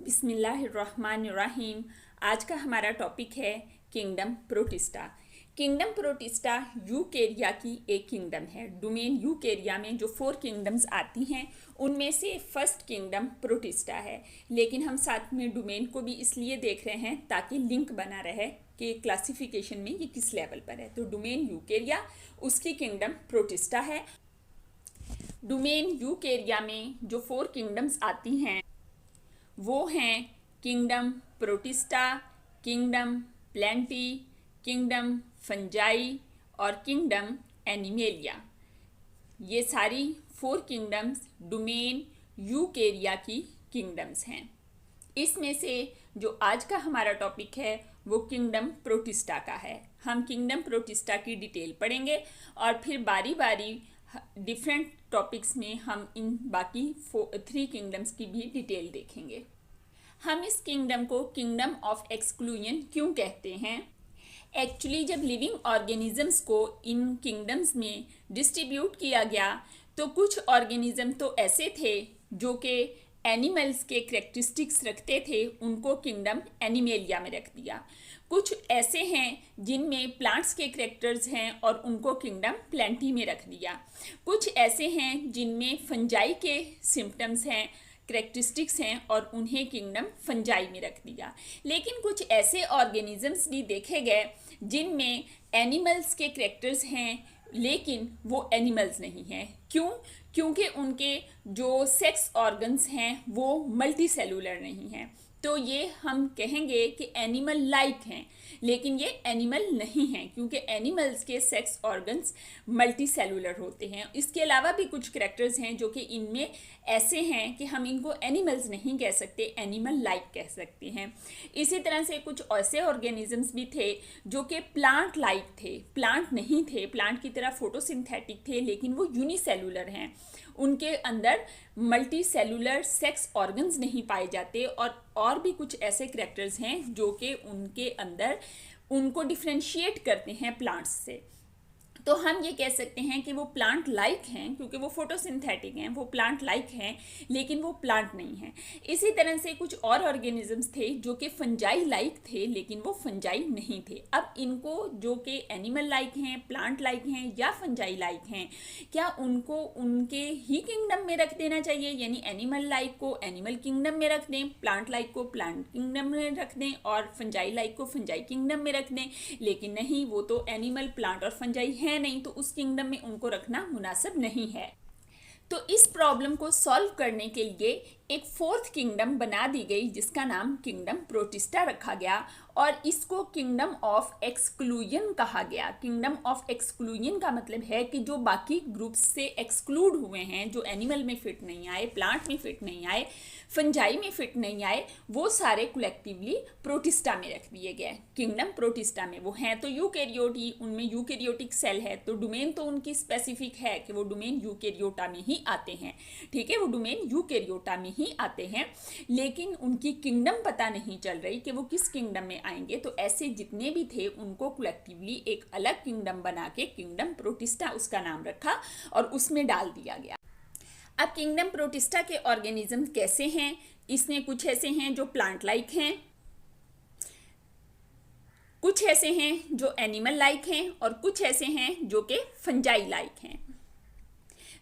बिस्मिल्लाहिर्रहमानिर्रहीम। आज का हमारा टॉपिक है kingdom protista. Kingdom protista Eukarya की एक किंगडम है। डोमेन यूकेरिया में जो 4 किंगडम्स आती हैं उनमें से फर्स्ट किंगडम प्रोटिस्टा है। लेकिन हम साथ में डोमेन को भी इसलिए देख रहे हैं ताकि लिंक बना रहे कि क्लासिफिकेशन में ये किस लेवल पर है। तो डोमेन यूकेरिया, उसकी किंगडम प्रोटिस्टा है। डोमेन यूकेरिया में जो 4 किंगडम्स आती हैं वो हैं kingdom protista, kingdom plenty, kingdom fungi और किंगडम एनिमेलिया। ये सारी 4 किंगडम्स डोमेन यूकेरिया की किंगडम्स हैं। इसमें से जो आज का हमारा टॉपिक है वो किंगडम प्रोटिस्टा का है। हम किंगडम प्रोटिस्टा की डिटेल पढ़ेंगे और फिर बारी बारी डिफरेंट टॉपिक्स में हम इन बाकी 3 किंगडम्स की भी डिटेल देखेंगे। हम इस किंगडम को किंगडम ऑफ एक्सक्लूजन क्यों कहते हैं? एक्चुअली जब लिविंग ऑर्गेनिजम्स को इन किंगडम्स में डिस्ट्रीब्यूट किया गया तो कुछ ऑर्गेनिज्म तो ऐसे थे जो कि एनिमल्स के करेक्टरिस्टिक्स रखते थे, उनको किंगडम एनिमेलिया में रख दिया। कुछ ऐसे हैं जिनमें प्लांट्स के करेक्टर्स हैं और उनको किंगडम प्लेंटी में रख दिया। कुछ ऐसे हैं जिनमें फंजाई के सिम्टम्स हैं, करेक्टरिस्टिक्स हैं और उन्हें किंगडम फंजाई में रख दिया। लेकिन कुछ ऐसे ऑर्गेनिजम्स भी देखे गए जिनमें एनिमल्स के करेक्टर्स हैं लेकिन वो एनिमल्स नहीं हैं। क्यों? क्योंकि उनके जो सेक्स ऑर्गन्स हैं वो मल्टी सेलुलर नहीं हैं। तो ये हम कहेंगे कि एनिमल लाइक हैं, लेकिन ये एनिमल नहीं हैं क्योंकि एनिमल्स के सेक्स ऑर्गन्स मल्टी सेलुलर होते हैं। इसके अलावा भी कुछ करैक्टर्स हैं जो कि इनमें ऐसे हैं कि हम इनको एनिमल्स नहीं कह सकते, एनिमल लाइक कह सकते हैं। इसी तरह से कुछ ऐसे ऑर्गेनिजम्स भी थे जो कि प्लांट लाइक थे, प्लांट नहीं थे, प्लांट की तरह फोटोसिंथेटिक थे, लेकिन वो यूनिसेलुलर हैं। उनके अंदर मल्टी सेलुलर सेक्स ऑर्गन्स नहीं पाए जाते और भी कुछ ऐसे करैक्टर्स हैं जो कि उनके अंदर उनको डिफ्रेंशिएट करते हैं प्लांट्स से। तो हम ये कह सकते हैं कि वो प्लांट लाइक हैं क्योंकि वो फोटोसिंथेटिक हैं, वो प्लांट लाइक हैं लेकिन वो प्लांट नहीं हैं। इसी तरह से कुछ और ऑर्गेनिजम्स थे जो कि फंजाई लाइक थे लेकिन वो फंजाई नहीं थे। अब इनको जो कि एनिमल लाइक हैं, प्लांट लाइक हैं या फंजाई लाइक हैं, क्या उनको उनके ही किंगडम में रख देना चाहिए? यानी एनिमल लाइक को एनिमल किंगडम में रख दें, प्लांट लाइक को प्लांट किंगडम में रख दें और फंजाई लाइक को फंजाई किंगडम में रख दें? लेकिन नहीं, वो तो एनिमल, प्लांट और फंजाई है नहीं, तो उस किंगडम में उनको रखना मुनासिब नहीं है। तो इस प्रॉब्लम को सॉल्व करने के लिए एक 4th किंगडम बना दी गई जिसका नाम किंगडम प्रोटिस्टा रखा गया और इसको किंगडम ऑफ एक्सक्लूजन कहा गया। किंगडम ऑफ एक्सक्लूजन का मतलब है कि जो बाकी ग्रुप्स से एक्सक्लूड हुए हैं, जो एनिमल में फिट नहीं आए, प्लांट में फिट नहीं आए, फंजाई में फिट नहीं आए, वो सारे कलेक्टिवली प्रोटिस्टा में रख दिए गए। किंगडम प्रोटिस्टा में वो हैं तो यूकेरियोटी, उनमें यूकेरियोटिक सेल है, तो डोमेन तो उनकी स्पेसिफिक है कि वो डोमेन यूकेरियोटा में ही आते हैं। ठीक है, वो डोमेन यूकेरियोटा में ही आते हैं, लेकिन उनकी किंगडम पता नहीं चल रही कि वो किस किंगडम में आएंगे। तो ऐसे जितने भी थे उनको कलेक्टिवली एक अलग किंगडम बना के किंगडम प्रोटिस्टा उसका नाम रखा और उसमें डाल दिया गया। अब किंगडम प्रोटिस्टा के ऑर्गेनिज्म कैसे हैं? इसमें कुछ ऐसे हैं जो प्लांट लाइक हैं, कुछ ऐसे हैं जो एनिमल लाइक हैं और कुछ ऐसे हैं जो कि फंजाई लाइक हैं।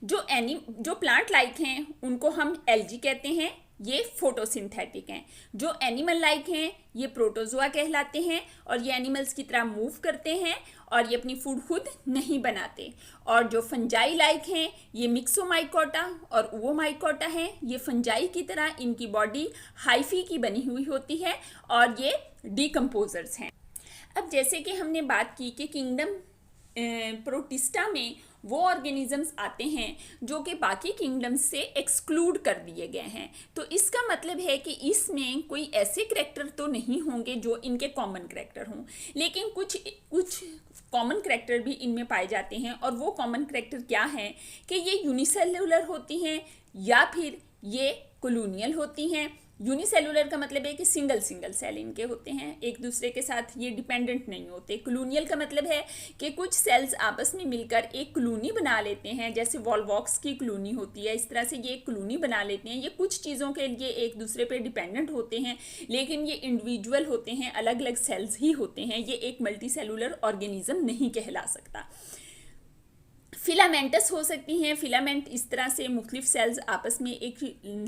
जो प्लांट लाइक हैं उनको हम एल्गी कहते हैं, ये फोटोसिंथेटिक हैं। जो एनिमल लाइक हैं ये प्रोटोजोआ कहलाते हैं और ये एनिमल्स की तरह मूव करते हैं और ये अपनी फूड खुद नहीं बनाते। और जो फंजाई लाइक हैं ये मिक्सोमाइकोटा और ओवोमाइकोटा हैं। ये फंजाई की तरह इनकी बॉडी हाइफी की बनी हुई होती है और ये डिकम्पोजर्स हैं। अब जैसे कि हमने बात की कि किंगडम प्रोटिस्टा में वो ऑर्गेनिजम्स आते हैं जो कि बाकी किंगडम्स से एक्सक्लूड कर दिए गए हैं। तो इसका मतलब है कि इसमें कोई ऐसे करैक्टर तो नहीं होंगे जो इनके कॉमन करैक्टर हों, लेकिन कुछ कॉमन करैक्टर भी इनमें पाए जाते हैं। और वो कॉमन करैक्टर क्या हैं कि ये यूनिसेलुलर होती हैं या फिर ये कॉलोनियल होती हैं यूनिसेलुलर का मतलब है कि सिंगल सिंगल सेल इनके होते हैं, एक दूसरे के साथ ये डिपेंडेंट नहीं होते। कॉलोनियल का मतलब है कि कुछ सेल्स आपस में मिलकर एक कॉलोनी बना लेते हैं, जैसे वॉलवॉक्स की कॉलोनी होती है, इस तरह से ये एक कॉलोनी बना लेते हैं। ये कुछ चीज़ों के लिए एक दूसरे पे डिपेंडेंट होते हैं, लेकिन ये इंडिविजुअल होते हैं, अलग अलग सेल्स ही होते हैं। ये एक मल्टी सेलुलर ऑर्गेनिज्म नहीं कहला सकता। फिलामेंटस हो सकती हैं। फिलामेंट इस तरह से मुख्तलिफ सेल्स आपस में एक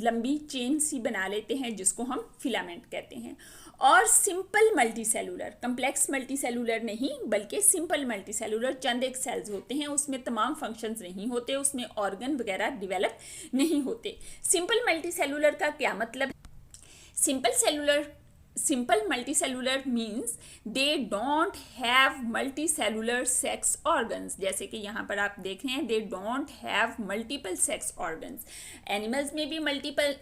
लंबी चेन सी बना लेते हैं, जिसको हम फिलामेंट कहते हैं। और simple multi cellular, complex multi cellular नहीं बल्कि सिंपल मल्टी सेलुलर, चंद एक सेल्स होते हैं, उसमें तमाम फंक्शंस नहीं होते, उसमें ऑर्गन वगैरह डेवलप नहीं होते। सिंपल मल्टी सेलुलर का क्या मतलब? Simple multicellular means they don't have multicellular sex organs। जैसे कि यहाँ पर आप देख रहे हैं, they don't have multiple sex organs। Animals में भी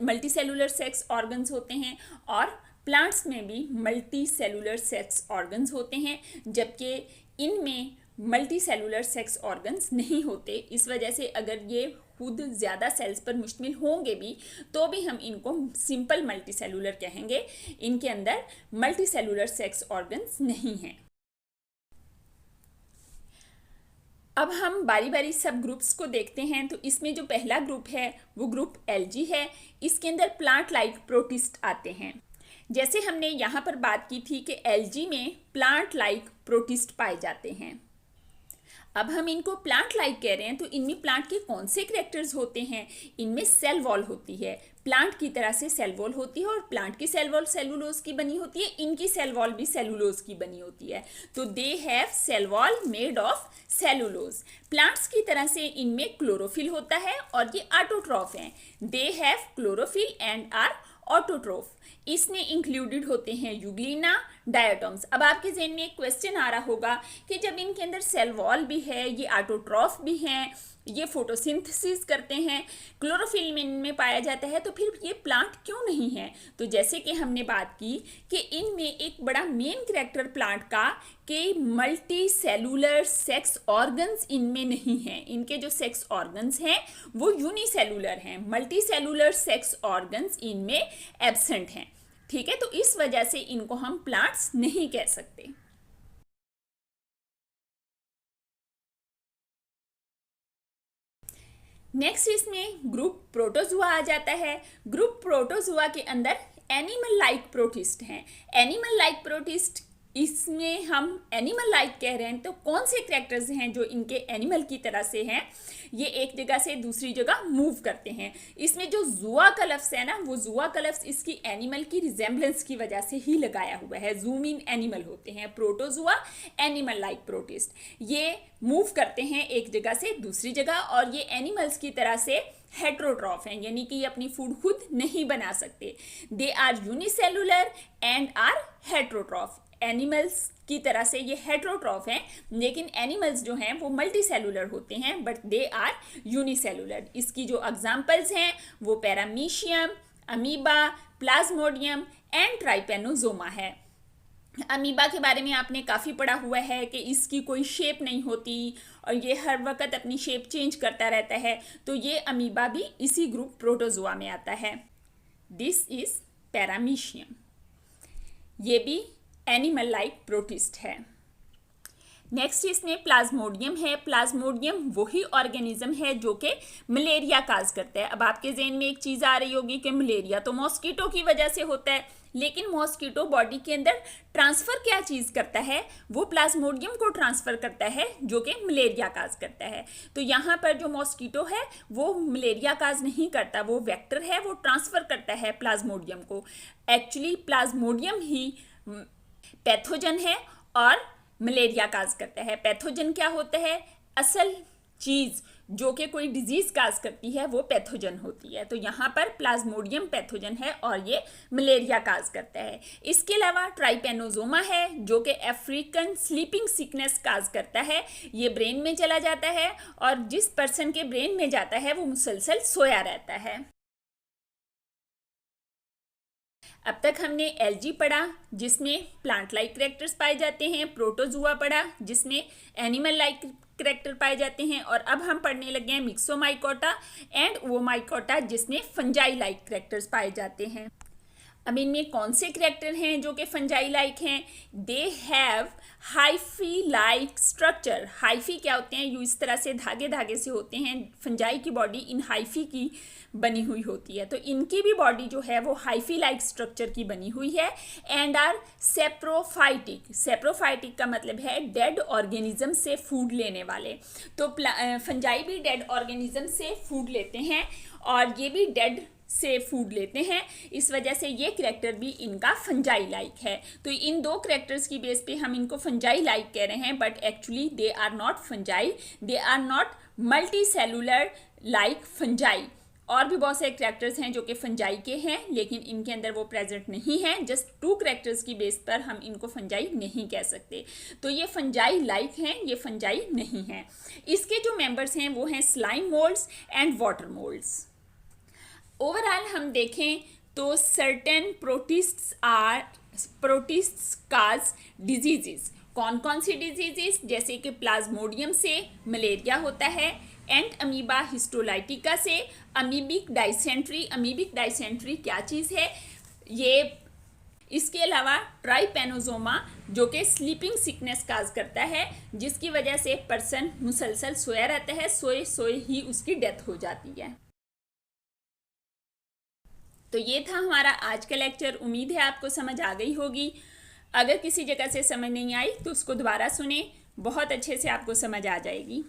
multicellular sex organs होते हैं और प्लांट्स में भी multicellular sex organs होते हैं, जबकि इनमें मल्टी सेलुलर सेक्स ऑर्गन्स नहीं होते। इस वजह से अगर ये खुद ज़्यादा सेल्स पर मुश्तमिल होंगे भी तो भी हम इनको सिंपल मल्टी सेलुलर कहेंगे। इनके अंदर मल्टी सेलुलर सेक्स ऑर्गन्स नहीं हैं। अब हम बारी बारी सब ग्रुप्स को देखते हैं। तो इसमें जो पहला ग्रुप है वो ग्रुप एल्गी है। इसके अंदर प्लांट लाइक प्रोटिस्ट आते हैं। जैसे हमने यहाँ पर बात की थी कि एल्गी में प्लांट लाइक प्रोटिस्ट पाए जाते हैं। अब हम इनको प्लांट लाइक कह रहे हैं, तो इनमें प्लांट के कौन से कैरेक्टर्स होते हैं? इनमें सेल वॉल होती है, प्लांट की तरह से सेल वॉल होती है, और प्लांट की सेल वॉल सेलुलोज की बनी होती है, इनकी सेल वॉल भी सेलुलोज की बनी होती है। तो they have cell wall made of cellulose. Plants की तरह से इनमें क्लोरोफिल होता है और ये ऑटोट्रॉफ हैं। They have chlorophyll and are autotroph. इसमें इंक्लूडेड होते हैं यूग्लिना, डायटोम्स। अब आपके जहन में एक क्वेश्चन आ रहा होगा कि जब इनके अंदर सेल वॉल भी है, ये ऑटोट्रॉफ भी हैं, ये फोटोसिंथेसिस करते हैं, क्लोरोफिल में इनमें पाया जाता है, तो फिर ये प्लांट क्यों नहीं है? तो जैसे कि हमने बात की कि इनमें एक बड़ा मेन कैरेक्टर प्लांट का कि मल्टी सेलुलर सेक्स ऑर्गन्स इनमें नहीं हैं। इनके जो सेक्स ऑर्गन्स हैं वो यूनिसेलुलर हैं, मल्टी सेलुलर सेक्स ऑर्गन्स इनमें एब्सेंट हैं। ठीक है, तो इस वजह से इनको हम प्लांट्स नहीं कह सकते। नेक्स्ट इसमें ग्रुप प्रोटोजुआ आ जाता है। ग्रुप प्रोटोजुआ के अंदर एनिमल लाइक प्रोटिस्ट हैं। एनिमल लाइक प्रोटिस्ट, इसमें हम एनिमल लाइक कह रहे हैं, तो कौन से कैरेक्टर्स हैं जो इनके एनिमल की तरह से हैं? ये एक जगह से दूसरी जगह मूव करते हैं। इसमें जो जुआ का लफ्ज़ है ना, वो जुआ का लफ्ज़ इसकी एनिमल की रिजेम्बलेंस की वजह से ही लगाया हुआ है। जूम इन एनिमल होते हैं प्रोटोजुआ, एनिमल लाइक प्रोटिस्ट। ये मूव करते हैं एक जगह से दूसरी जगह, और ये एनिमल्स की तरह से हेट्रोट्रॉफ हैं, यानी कि ये अपनी फूड खुद नहीं बना सकते। They are unicellular and are heterotroph. Animals की तरह से ये हेट्रोट्रॉफ हैं, लेकिन एनिमल्स जो हैं वो मल्टी सेलुलर होते हैं, बट दे आर यूनिसेलुलर। इसकी जो एग्जांपल्स हैं वो पैरामीशियम, अमीबा, प्लाज्मोडियम एंड ट्राइपेनोजोमा है। अमीबा के बारे में आपने काफ़ी पढ़ा हुआ है कि इसकी कोई शेप नहीं होती और ये हर वक्त अपनी शेप चेंज करता रहता है, तो ये अमीबा भी इसी ग्रुप प्रोटोजुआ में आता है। दिस इज पैरामीशियम, ये भी एनिमल लाइक प्रोटिस्ट है। नेक्स्ट इसमें प्लाज्मोडियम है। प्लाज्मोडियम वही ऑर्गेनिज्म है जो कि मलेरिया काज करता है। अब आपके जहन में एक चीज़ आ रही होगी कि मलेरिया तो मॉस्किटो की वजह से होता है, लेकिन मॉस्किटो बॉडी के अंदर ट्रांसफ़र क्या चीज़ करता है? वो प्लाज्मोडियम को ट्रांसफ़र करता है जो कि मलेरिया काज करता है। तो यहाँ पर जो मॉस्किटो है वो मलेरिया काज नहीं करता, वो वेक्टर है, वो ट्रांसफ़र करता है प्लाज्मोडियम को। एक्चुअली प्लाज्मोडियम ही पैथोजन है और मलेरिया काज करता है। पैथोजन क्या होता है? असल चीज़ जो कि कोई डिजीज़ काज करती है वो पैथोजन होती है। तो यहाँ पर प्लाज्मोडियम पैथोजन है और ये मलेरिया काज करता है। इसके अलावा ट्राइपेनोजोमा है जो कि अफ्रीकन स्लीपिंग सिकनेस काज करता है। ये ब्रेन में चला जाता है और जिस पर्सन के ब्रेन में जाता है वो मुसलसल सोया रहता है। अब तक हमने एल्गी पढ़ा जिसमें प्लांट लाइक कैरेक्टर्स पाए जाते हैं, प्रोटोजुआ पढ़ा जिसमें एनिमल लाइक कैरेक्टर पाए जाते हैं, और अब हम पढ़ने लगे हैं मिक्सोमाइकोटा एंड ओमाइकोटा जिसमें फंजाई लाइक कैरेक्टर्स पाए जाते हैं। अब इनमें कौन से करैक्टर हैं जो कि फंजाई लाइक हैं? They have hyphae like structure. Hyphae क्या होते हैं? यू इस तरह से धागे धागे से होते हैं। फंजाई की बॉडी इन हाइफी की बनी हुई होती है, तो इनकी भी बॉडी जो है वो हाइफी लाइक स्ट्रक्चर की बनी हुई है। And are saprophytic. सेप्रोफाइटिक का मतलब है डेड ऑर्गेनिज्म से फूड लेने वाले। तो फंजाई भी डेड ऑर्गेनिज्म से फूड लेते हैं और ये भी डेड से फूड लेते हैं, इस वजह से ये करैक्टर भी इनका फंजाई लाइक है। तो इन दो करैक्टर्स की बेस पे हम इनको फंजाई लाइक कह रहे हैं, but actually they are not fungi, they are not multicellular like fungi. और भी बहुत सारे करैक्टर्स हैं जो कि फंजाई के हैं, लेकिन इनके अंदर वो प्रेजेंट नहीं है। जस्ट 2 करैक्टर्स की बेस पर हम इनको फंजाई नहीं कह सकते। तो ये फंजाई लाइक हैं, ये फंजाई नहीं हैं। इसके जो मेंबर्स हैं वो हैं slime moulds and water moulds. Overall हम देखें तो सर्टेन प्रोटिस्ट्स काज डिजीजेस। कौन कौन सी डिजीजेस? जैसे कि प्लाज्मोडियम से मलेरिया होता है, एंड अमीबा हिस्टोलाइटिका से अमीबिक डाइसेंट्री। अमीबिक डाइसेंट्री क्या चीज़ है? ये इसके अलावा ट्राइपेनोजोमा जो कि स्लीपिंग सिकनेस काज करता है, जिसकी वजह से पर्सन मुसलसल सोया रहता है, सोए सोए ही उसकी डेथ हो जाती है। तो ये था हमारा आज का लेक्चर। उम्मीद है आपको समझ आ गई होगी। अगर किसी जगह से समझ नहीं आई तो उसको दोबारा सुने, बहुत अच्छे से आपको समझ आ जाएगी।